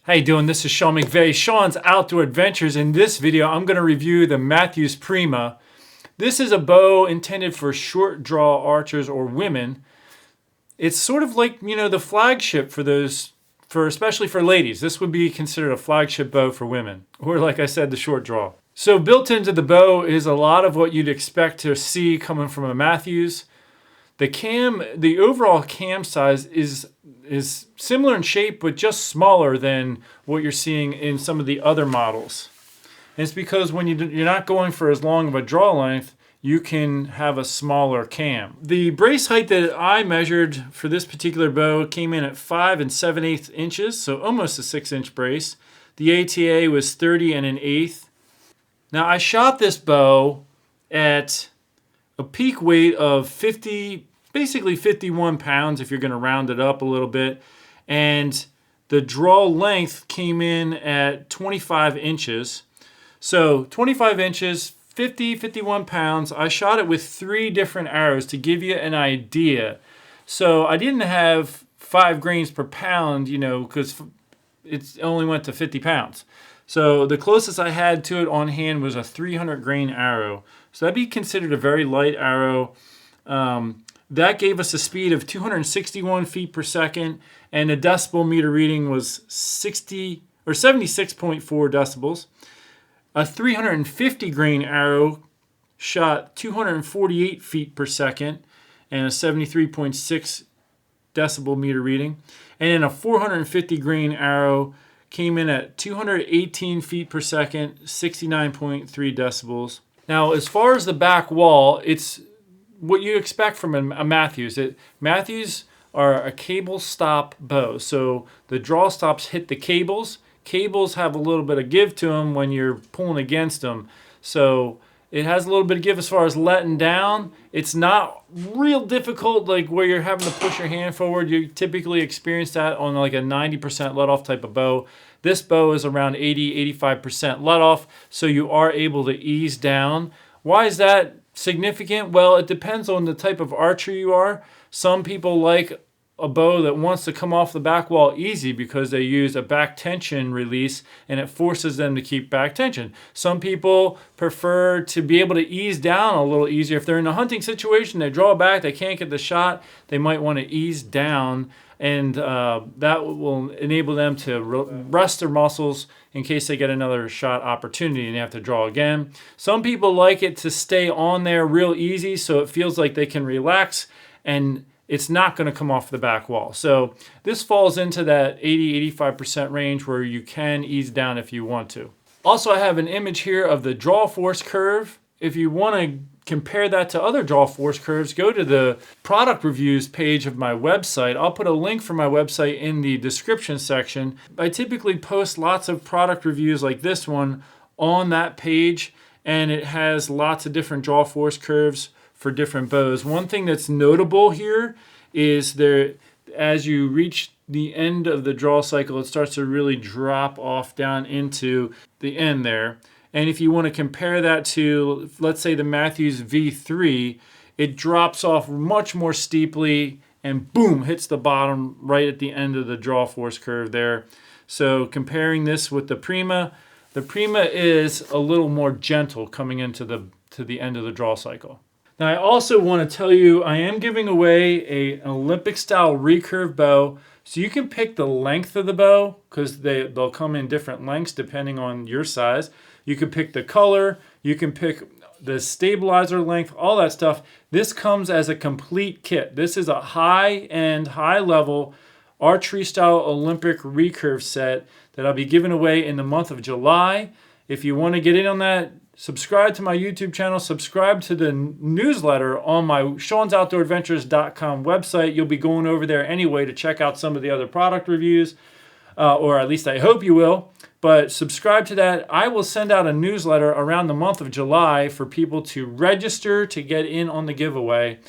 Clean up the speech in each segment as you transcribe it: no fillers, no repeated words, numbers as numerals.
How you doing? This is Sean McVeigh, Sean's Outdoor Adventures. In this video, I'm going to review the Mathews Prima. This is a bow intended for short draw archers or women. It's sort of like, the flagship especially for ladies. This would be considered a flagship bow for women, or like I said, the short draw. So built into the bow is a lot of what you'd expect to see coming from a Mathews. The overall cam size is similar in shape, but just smaller than what you're seeing in some of the other models. And it's because when you're not going for as long of a draw length, you can have a smaller cam. The brace height that I measured for this particular bow came in at 5 7/8 inches, so almost a 6-inch brace. The ATA was 30 1/8. Now I shot this bow at a peak weight of basically 51 pounds if you're going to round it up a little bit. And the draw length came in at 25 inches. So 25 inches, 51 pounds. I shot it with 3 different arrows to give you an idea. So I didn't have 5 grains per pound, because it only went to 50 pounds. So the closest I had to it on hand was a 300 grain arrow. So that'd be considered a very light arrow. That gave us a speed of 261 feet per second, and the decibel meter reading was 76.4 decibels. A 350 grain arrow shot 248 feet per second and a 73.6 decibel meter reading. And then a 450 grain arrow came in at 218 feet per second, 69.3 decibels. Now, as far as the back wall, it's what you expect from a Mathews. Mathews are a cable stop bow. So the draw stops hit the cables. Cables have a little bit of give to them when you're pulling against them. So it has a little bit of give as far as letting down. It's not real difficult, like where you're having to push your hand forward. You typically experience that on like a 90% let off type of bow. This bow is around 80-85% let off, so you are able to ease down. Why is that significant? Well, it depends on the type of archer you are. Some people like a bow that wants to come off the back wall easy because they use a back tension release and it forces them to keep back tension. Some people prefer to be able to ease down a little easier. If they're in a hunting situation, they draw back, they can't get the shot, they might want to ease down, and that will enable them to rest their muscles in case they get another shot opportunity and they have to draw again. Some people like it to stay on there real easy so it feels like they can relax and it's not going to come off the back wall. So this falls into that 80-85% range where you can ease down if you want to. Also, I have an image here of the draw force curve. If you want to compare that to other draw force curves, go to the product reviews page of my website. I'll put a link for my website in the description section. I typically post lots of product reviews like this one on that page, and it has lots of different draw force curves for different bows. One thing that's notable here is as you reach the end of the draw cycle, it starts to really drop off down into the end there. And if you want to compare that to, let's say, the Mathews V3, it drops off much more steeply and boom, hits the bottom right at the end of the draw force curve there. So comparing this with the Prima is a little more gentle coming into the end of the draw cycle. Now I also want to tell you I am giving away an Olympic style recurve bow. So you can pick the length of the bow because they'll come in different lengths depending on your size. You can pick the color, you can pick the stabilizer length, all that stuff. This comes as a complete kit. This is a high-end, high-level archery-style Olympic recurve set that I'll be giving away in the month of July. If you want to get in on that, subscribe to my YouTube channel, subscribe to the newsletter on my Sean'sOutdoorAdventures.com website. You'll be going over there anyway to check out some of the other product reviews, or at least I hope you will. But subscribe to that. I will send out a newsletter around the month of July for people to register to get in on the giveaway.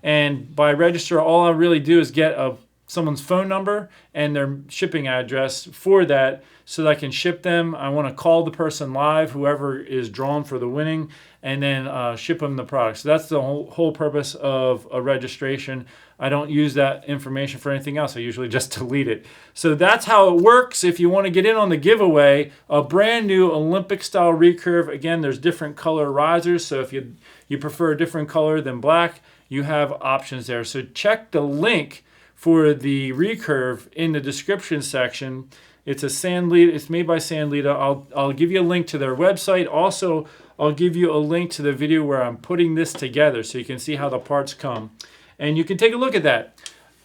And by register, all I really do is get a someone's phone number and their shipping address for that so that I can ship them. I want to call the person live, whoever is drawn for the winning, and then ship them the product. So that's the whole purpose of a registration. I don't use that information for anything else. I usually just delete it. So that's how it works. If you want to get in on the giveaway, a brand new Olympic style recurve. Again, there's different color risers. So if you prefer a different color than black, you have options there. So check the link for the recurve in the description section. It's it's made by Sandlita. I'll give you a link to their website. Also, I'll give you a link to the video where I'm putting this together so you can see how the parts come. And you can take a look at that.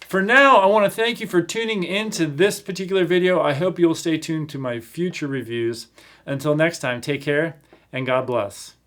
For now, I want to thank you for tuning into this particular video. I hope you'll stay tuned to my future reviews. Until next time, take care and God bless.